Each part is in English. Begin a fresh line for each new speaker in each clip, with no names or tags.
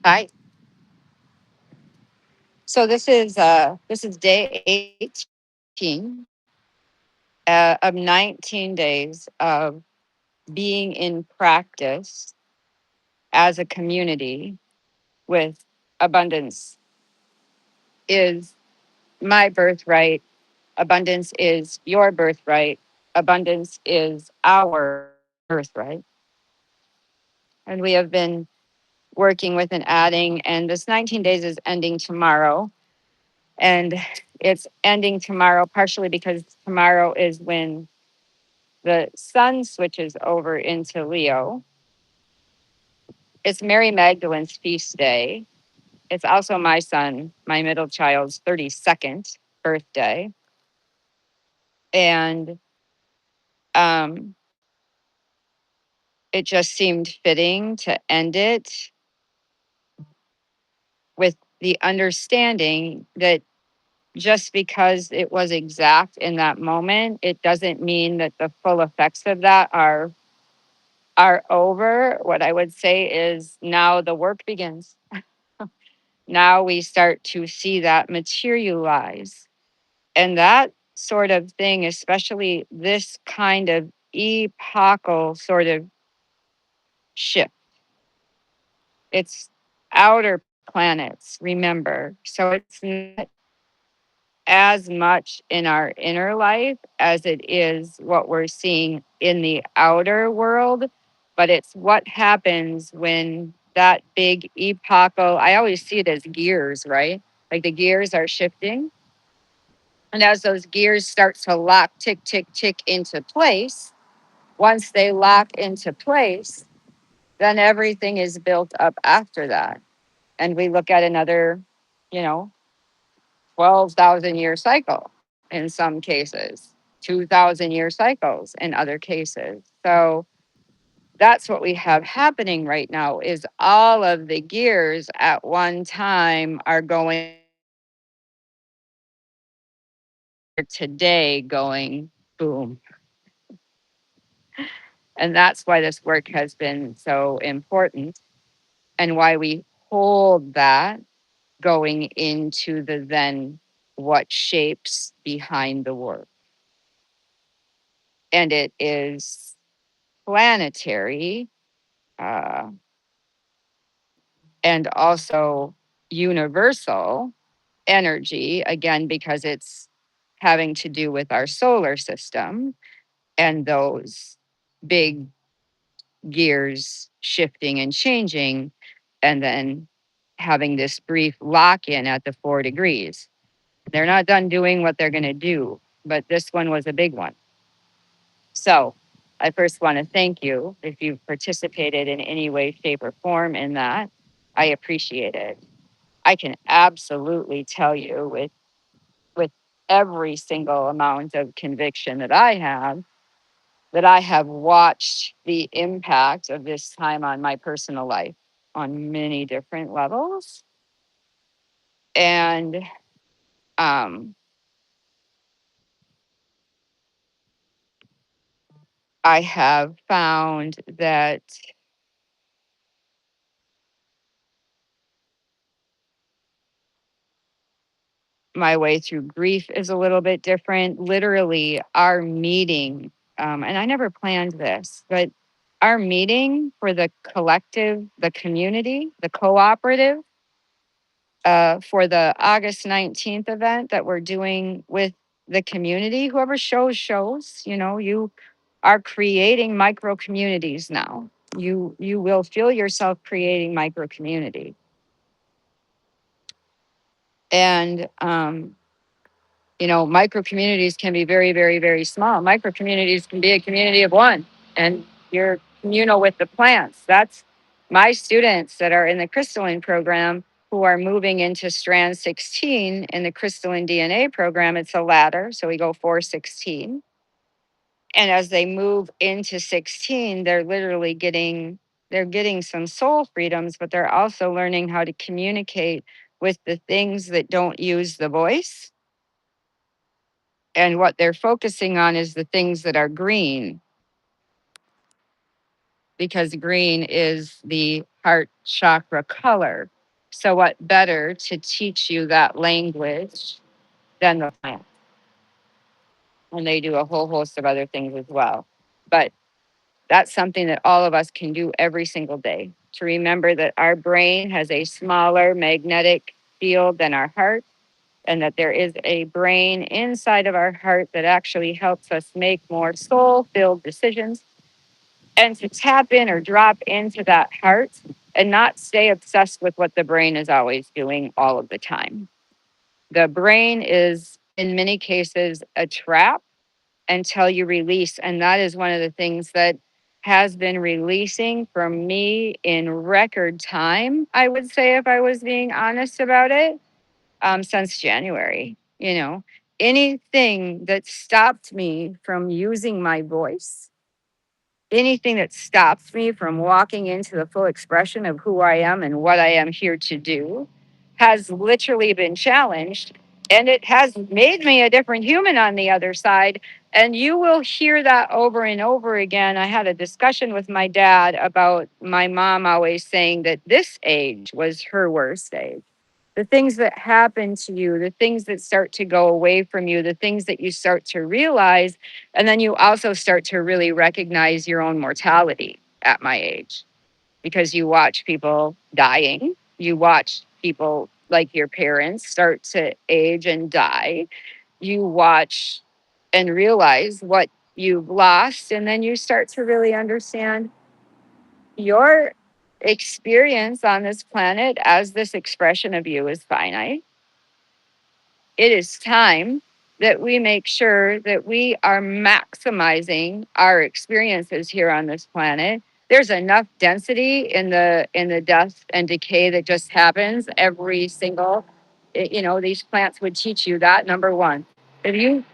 Hi. So this is day 18 of 19 days of being in practice as a community with abundance is my birthright. Abundance is your birthright. Abundance is our birthright. And we have been working with and adding, and this 19 days is ending tomorrow. And it's ending tomorrow partially because tomorrow is when the sun switches over into Leo. It's Mary Magdalene's feast day. It's also my son, my middle child's 32nd birthday. And um, it just seemed fitting to end it with the understanding that just because it was exact in that moment, it doesn't mean that the full effects of that are over. What I would say is now the work begins. Now we start to see that materialize. And that sort of thing, especially this kind of epochal sort of shift, it's outer planets, remember. So it's not as much in our inner life as it is what we're seeing in the outer world, but it's what happens when that big epochal, I always see it as gears, right? Like the gears are shifting. And as those gears start to lock, tick, tick, tick into place, once they lock into place, then everything is built up after that. And we look at another, you know, 12,000-year cycle in some cases, 2,000-year cycles in other cases. So that's what we have happening right now is all of the gears at one time are going today going boom. And that's why this work has been so important and why we hold that going into the then what shapes behind the work. And it is planetary uh, and also universal energy, again, because it's having to do with our solar system and those big gears shifting and changing, and then having this brief lock in at the 4 degrees. They're not done doing what they're going to do, but this one was a big one. So I first want to thank you if you've participated in any way, shape, or form in that. I appreciate it. I can absolutely tell you with every single amount of conviction that I have watched the impact of this time on my personal life on many different levels. And um, I have found that my way through grief is a little bit different. Literally, our meeting, and I never planned this, but our meeting for the collective, the community, the cooperative, for the August 19th event that we're doing with the community, whoever shows, you are creating micro communities now. You will feel yourself creating micro community. And micro communities can be very, very, very small. Micro communities can be a community of one, and you're communal with the plants. That's my students that are in the crystalline program who are moving into strand 16 in the crystalline DNA program. It's a ladder, so we go 416. And as they move into 16, they're getting some soul freedoms, but they're also learning how to communicate with the things that don't use the voice, and what they're focusing on is the things that are green, because green is the heart chakra color. So, what better to teach you that language than the plant? And they do a whole host of other things as well. But that's something that all of us can do every single day, to remember that our brain has a smaller magnetic field than our heart, and that there is a brain inside of our heart that actually helps us make more soul filled decisions, and to tap in or drop into that heart and not stay obsessed with what the brain is always doing all of the time. The brain is, in many cases, a trap until you release. And that is one of the things that has been releasing from me in record time, I would say, if I was being honest about it, since January. You know, anything that stopped me from using my voice, anything that stops me from walking into the full expression of who I am and what I am here to do has literally been challenged. And it has made me a different human on the other side. And you will hear that over and over again. I had a discussion with my dad about my mom always saying that this age was her worst age. The things that happen to you, the things that start to go away from you, the things that you start to realize. And then you also start to really recognize your own mortality at my age, because you watch people dying. You watch people like your parents start to age and die. You watch and realize what you've lost. And then you start to really understand your experience on this planet as this expression of you is finite. It is time that we make sure that we are maximizing our experiences here on this planet. There's enough density in the death and decay that just happens every single, these plants would teach you that. Number one, if you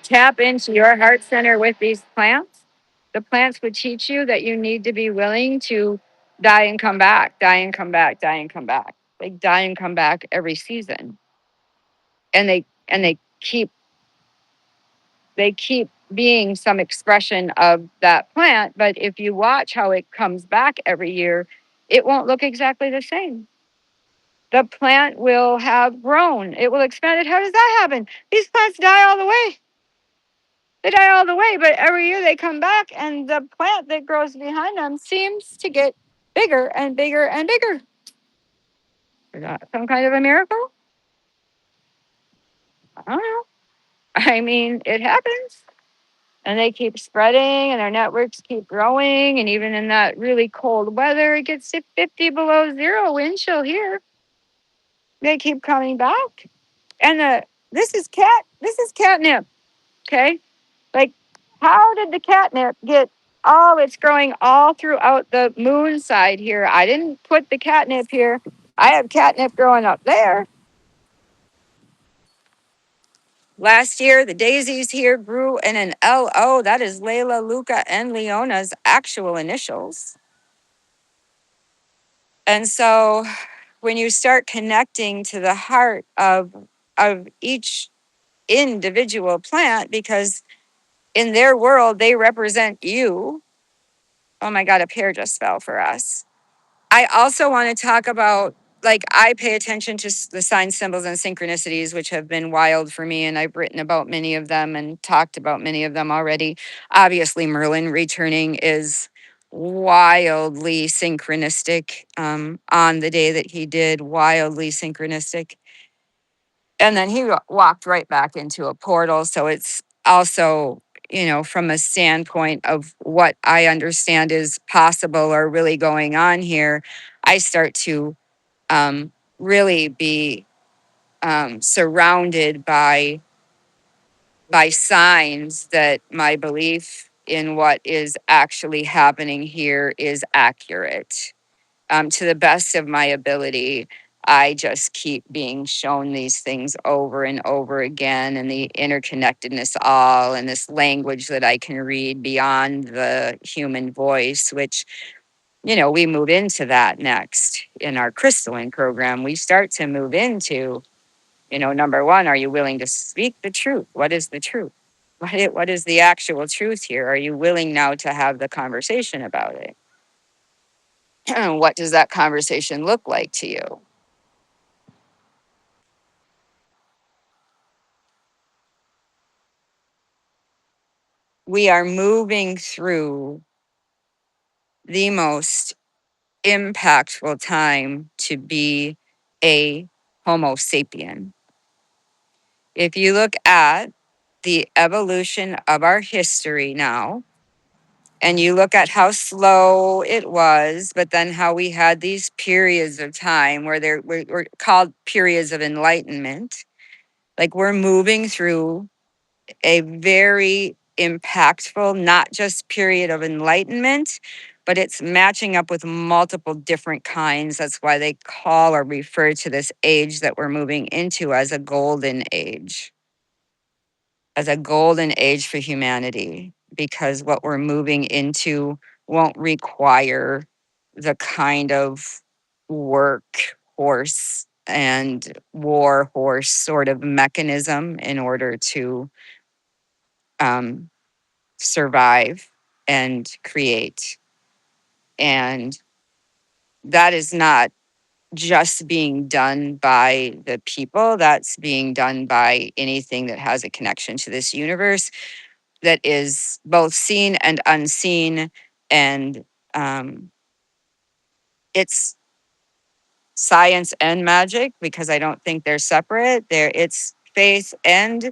tap into your heart center with these plants, the plants would teach you that you need to be willing to die and come back, die and come back, die and come back. They die and come back every season. And they keep being some expression of that plant. But if you watch how it comes back every year, it won't look exactly the same. The plant will have grown, it will expand. How does that happen? These plants die all the way. They die all the way, but every year they come back, and the plant that grows behind them seems to get bigger and bigger and bigger. Is that some kind of a miracle? I don't know. I mean, it happens. And they keep spreading and their networks keep growing. And even in that really cold weather, it gets to 50 below zero wind chill here. They keep coming back. And this is catnip. Okay. Like, how did the catnip get it's growing all throughout the moon side here? I didn't put the catnip here. I have catnip growing up there. Last year, the daisies here grew in an LO. That is Layla, Luca, and Leona's actual initials. And so when you start connecting to the heart of each individual plant, because in their world, they represent you. Oh my God, a pear just fell for us. I also want to talk about, like, I pay attention to the signs, symbols, and synchronicities, which have been wild for me. And I've written about many of them and talked about many of them already. Obviously, Merlin returning is wildly synchronistic, on the day that he did, wildly synchronistic. And then he walked right back into a portal. So it's also, from a standpoint of what I understand is possible or really going on here, I start to really be surrounded by signs that my belief in what is actually happening here is accurate. To the best of my ability, I just keep being shown these things over and over again, and the interconnectedness all, and this language that I can read beyond the human voice, which, we move into that next in our crystalline program. We start to move into, number one, are you willing to speak the truth? What is the truth? What is the actual truth here? Are you willing now to have the conversation about it? what does that conversation look like to you? We are moving through the most impactful time to be a Homo sapien. If you look at the evolution of our history now, and you look at how slow it was, but then how we had these periods of time where there were called periods of enlightenment, like we're moving through a very impactful, not just period of enlightenment, but it's matching up with multiple different kinds. That's why they call or refer to this age that we're moving into as a golden age, as a golden age for humanity, because what we're moving into won't require the kind of work horse and war horse sort of mechanism in order to um, survive and create. And that is not just being done by the people, that's being done by anything that has a connection to this universe that is both seen and unseen. And it's science and magic because I don't think they're separate. It's faith and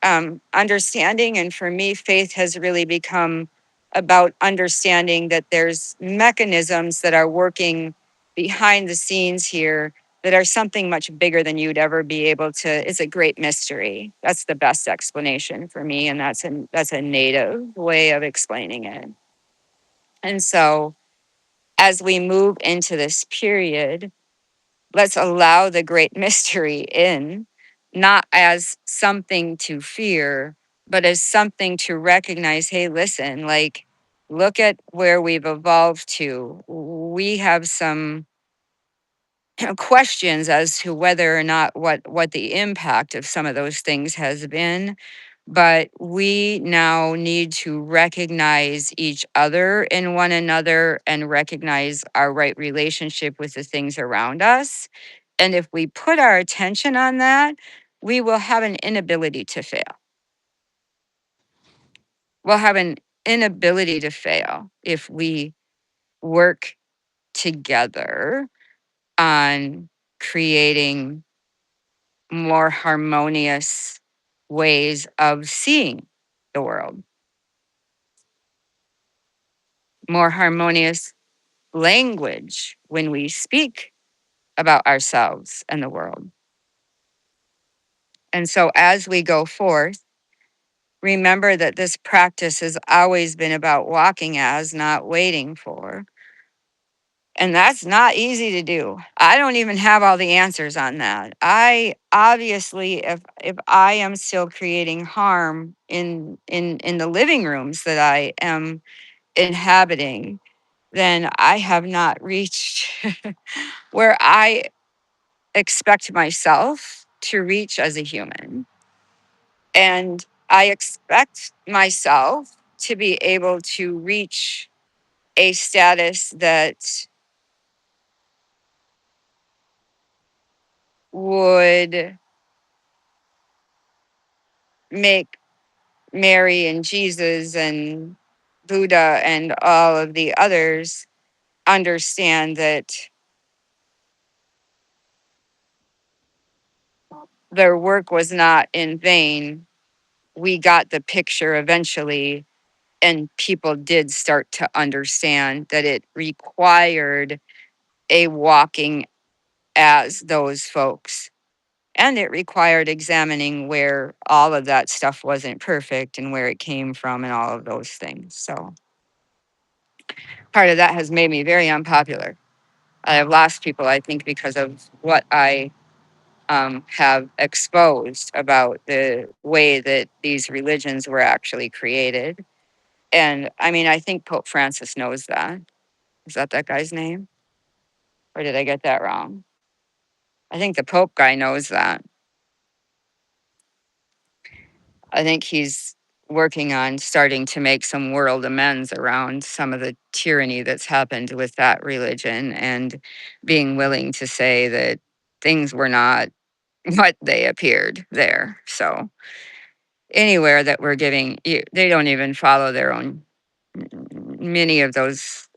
understanding. And for me, faith has really become about understanding that there's mechanisms that are working behind the scenes here that are something much bigger than you'd ever be able to. It's a great mystery. That's the best explanation for me. And that's a native way of explaining it. And so as we move into this period, let's allow the great mystery in, not as something to fear, but as something to recognize, hey, listen, like, look at where we've evolved to. We have some questions as to whether or not what the impact of some of those things has been, but we now need to recognize each other in one another and recognize our right relationship with the things around us. And if we put our attention on that, we will have an inability to fail. We'll have an inability to fail if we work together on creating more harmonious ways of seeing the world, more harmonious language when we speak about ourselves and the world. And so as we go forth, remember that this practice has always been about walking as, not waiting for. And that's not easy to do. I don't even have all the answers on that. I obviously, if I am still creating harm in the living rooms that I am inhabiting, then I have not reached where I expect myself to reach as a human. And I expect myself to be able to reach a status that would make Mary and Jesus and Buddha and all of the others understand that their work was not in vain. We got the picture eventually, and people did start to understand that it required a walking as those folks. And it required examining where all of that stuff wasn't perfect and where it came from and all of those things. So part of that has made me very unpopular. I have lost people, I think, because of what I have exposed about the way that these religions were actually created. And I mean, I think Pope Francis knows that. Is that guy's name? Or did I get that wrong? I think the Pope guy knows that. I think he's working on starting to make some world amends around some of the tyranny that's happened with that religion, and being willing to say that things were not what they appeared there. So anywhere that we're giving, they don't even follow their own. Many of those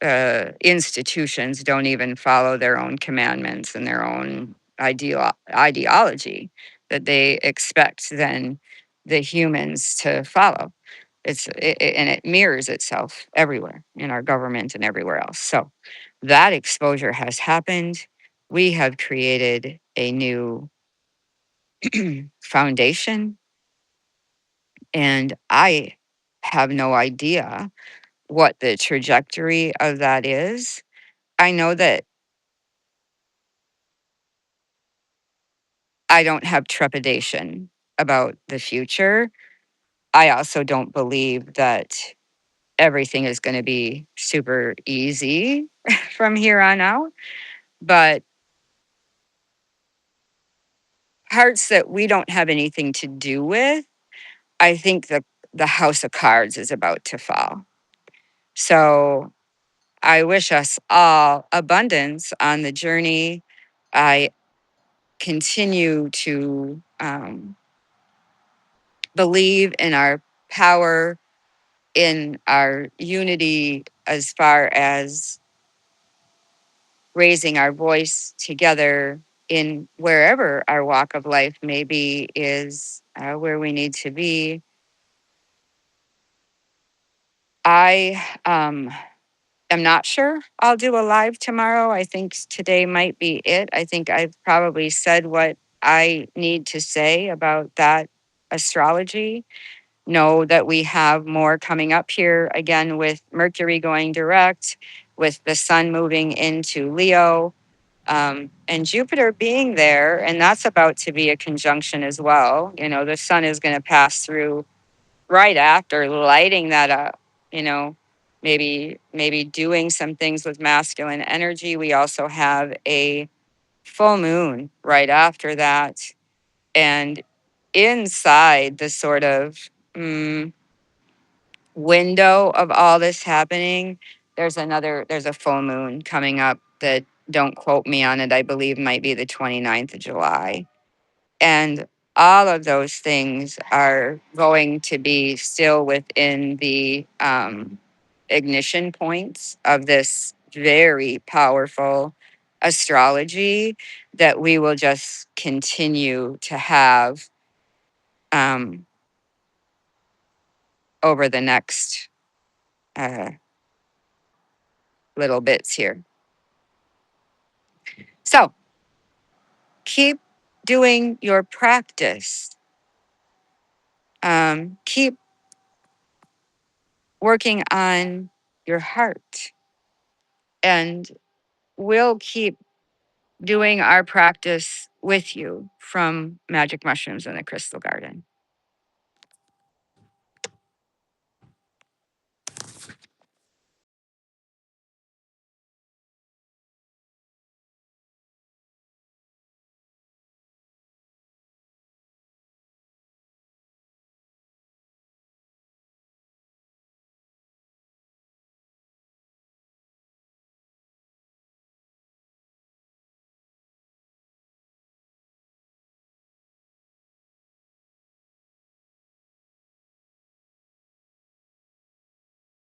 institutions don't even follow their own commandments and their own ideology that they expect then the humans to follow. And it mirrors itself everywhere in our government and everywhere else. So that exposure has happened. We have created a new foundation, and I have no idea what the trajectory of that is. I know that I don't have trepidation about the future. I also don't believe that everything is going to be super easy from here on out. But parts that we don't have anything to do with, I think the house of cards is about to fall. So I wish us all abundance on the journey. I continue to believe in our power, in our unity, as far as raising our voice together in wherever our walk of life may be, is where we need to be. I am not sure I'll do a live tomorrow. I think today might be it. I think I've probably said what I need to say about that astrology. Know that we have more coming up here again, with Mercury going direct, with the sun moving into Leo, and Jupiter being there. And that's about to be a conjunction as well. You know, the sun is going to pass through right after, lighting that up, you know, maybe doing some things with masculine energy. We also have a full moon right after that. And inside the sort of window of all this happening, there's a full moon coming up that, don't quote me on it, I believe might be the 29th of July. And all of those things are going to be still within the ignition points of this very powerful astrology that we will just continue to have um, over the next uh, little bits here. So keep doing your practice. Keep working on your heart, and we'll keep doing our practice with you from Magic Mushrooms in the Crystal Garden.